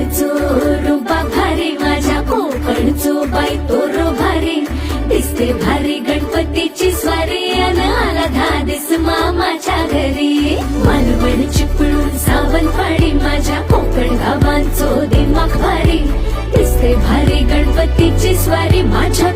कोकणचो रुबा भारी माझ्या कोकणचो बाई तो रो भारी दिसते भारी गणपतीची स्वारी अन आला धादिस मामाच्या घरी मालवण चिपळूण सावंतवाडी माझ्या कोकण गावांचो दिमाग भारी दिसते भारी गणपतीची स्वारी माझ्या